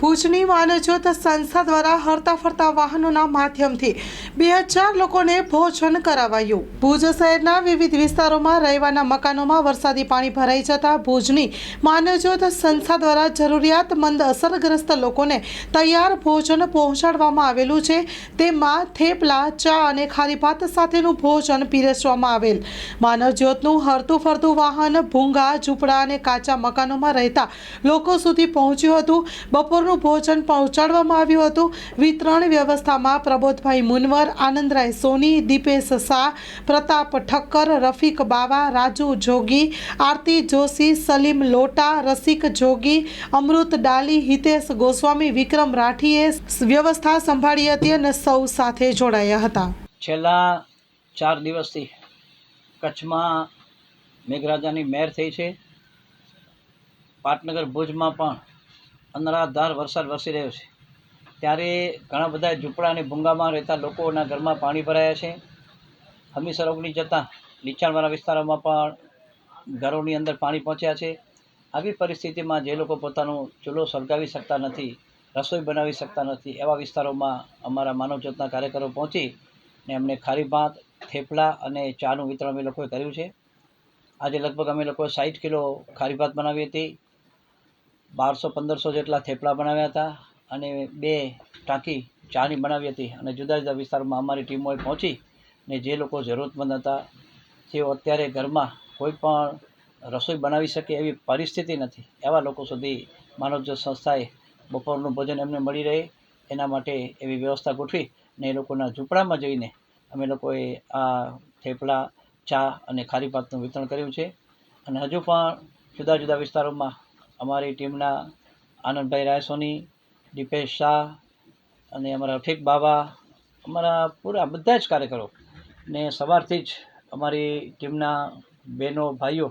ભુજની માનવજ્યોત સંસ્થા દ્વારા હરતા ફરતા વાહનોના માધ્યમથી 2000 લોકોને ભોજન કરાવાયું। ભુજ શહેરના વિવિધ વિસ્તારોમાં રહેવાના મકાનોમાં વરસાદી પાણી ભરાઈ જતા ભુજની માનવજ્યોત સંસ્થા દ્વારા જરૂરિયાતમંદ અસરગ્રસ્ત લોકોને તૈયાર ભોજન પહોંચાડવામાં આવેલું છે। તેમાં થેપલા, ચા અને ખારી ભાત સાથેનું ભોજન પીરસવામાં આવેલ। માનવજ્યોતનું હરતું ફરતું વાહન ભૂંગા, ઝૂંપડા અને કાચા મકાનોમાં રહેતા લોકો સુધી પહોંચ્યું હતું। બપોરનું ભોજન પહોંચાડવામાં આવ્યું હતું। વિતરણ વ્યવસ્થામાં પ્રબોધભાઈ મુનવર, આનંદરાય સોની, દીપેશ શાહ, પ્રતાપ ઠક્કર, રફીક બાવા, રાજુ જોગી, આરતી જોશી, સલીમ લોટા, રસિક જોગી, અમૃત ડાલી, હિતેશ ગોસ્વામી, વિક્રમ રાઠીએ વ્યવસ્થા સંભાળી હતી અને સૌ સાથે જોડાયા હતા। છેલ્લા 4 દિવસથી કચ્છમાં મેઘરાજાની મહેર થઈ છે। પાટનગર ભુજમાં પણ અનરાધાર વરસાદ વરસી રહ્યો છે, ત્યારે ઘણા બધા ઝૂંપડા અને ભૂંગામાં રહેતા લોકોના ઘરમાં પાણી ભરાયા છે। હમીસર ઓગની જતાં નીચાણવાળા વિસ્તારોમાં પણ ઘરોની અંદર પાણી પહોંચ્યા છે। આવી પરિસ્થિતિમાં જે લોકો પોતાનો ચૂલો સળગાવી શકતા નથી, રસોઈ બનાવી શકતા નથી, એવા વિસ્તારોમાં અમારા માનવજ્યોતના કાર્યકરો પહોંચીને અમને ખારી ભાત, થેપલા અને ચાનું વિતરણ અમે લોકોએ કર્યું છે। આજે લગભગ અમે લોકોએ 60 કિલો ખારી ભાત બનાવી હતી, 1200-1500 જેટલા થેપલા બનાવ્યા હતા અને 2 ટાંકી ચાની બનાવી હતી। અને જુદા જુદા વિસ્તારોમાં અમારી ટીમોએ પહોંચીને જે લોકો જરૂરતમંદ હતા, જેઓ અત્યારે ઘરમાં કોઈ પણ રસોઈ બનાવી શકે એવી પરિસ્થિતિ નથી, એવા લોકો સુધી માનવજ્યોત સંસ્થાએ બપોરનું ભોજન એમને મળી રહે એના માટે એવી વ્યવસ્થા ગોઠવી ને એ લોકોના ઝૂંપડામાં જઈને અમે લોકોએ આ થેપલા, ચા અને ખારી ભાતનું વિતરણ કર્યું છે। અને હજુ પણ જુદા જુદા વિસ્તારોમાં અમારી ટીમના આનંદભાઈ રાયસોની, દીપેશ શાહ અને અમારા રફીક બાવા, અમારા પૂરા બધા જ કાર્યકરો ને સવારથી જ અમારી ટીમના બહેનો ભાઈઓ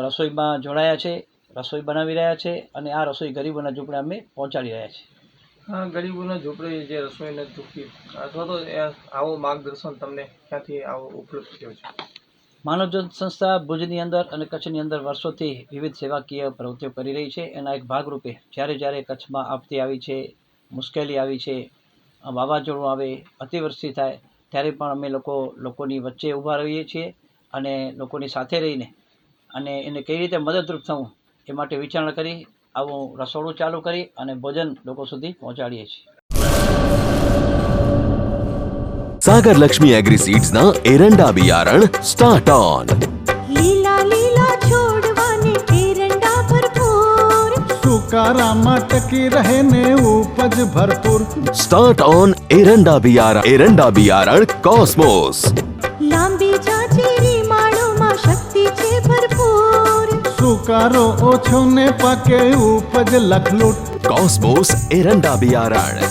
રસોઈમાં જોડાયા છે, રસોઈ બનાવી રહ્યા છે અને આ રસોઈ ગરીબોના ઝૂંપડા અમે પહોંચાડી રહ્યા છીએ। હા, ગરીબોના ઝૂંપડે જે રસોઈ નથી ચૂકતી અથવા તો આવો માર્ગદર્શન તમને ક્યાંથી આવો ઉપલબ્ધ થયો છે? માનવજ્યોત સંસ્થા ભુજની અંદર અને કચ્છની અંદર વર્ષોથી વિવિધ સેવાકીય પ્રવૃત્તિઓ કરી રહી છે। એના એક ભાગરૂપે જ્યારે કચ્છમાં આપત્તિ આવી છે, મુશ્કેલી આવી છે, વાવાઝોડું આવે, અતિવૃષ્ટિ થાય, ત્યારે પણ અમે લોકોની વચ્ચે ઊભા રહીએ છીએ અને લોકોની સાથે રહીને અને એને કઈ રીતે મદદરૂપ થવું એ માટે વિચારણા કરી આવું રસોડું ચાલુ કરી અને ભોજન લોકો સુધી પહોંચાડીએ છીએ। सागर लक्ष्मी एग्रीसीड्स ना एरंडा बियारण स्टार्ट ऑन। લીલા લીલા છોડવાને એરંડા ભરપૂર, સુકારામાં ટકી રહે ને ઉપજ ભરપૂર। स्टार्ट ऑन एरंडा बियारण कॉस्मोस। લાંબી જાચેરી માળોમાં શક્તિ છે ભરપૂર, સુકારો ઓછો ને પાકે ઉપજ લખલૂટ। कॉस्मोस एरंडा बियारण।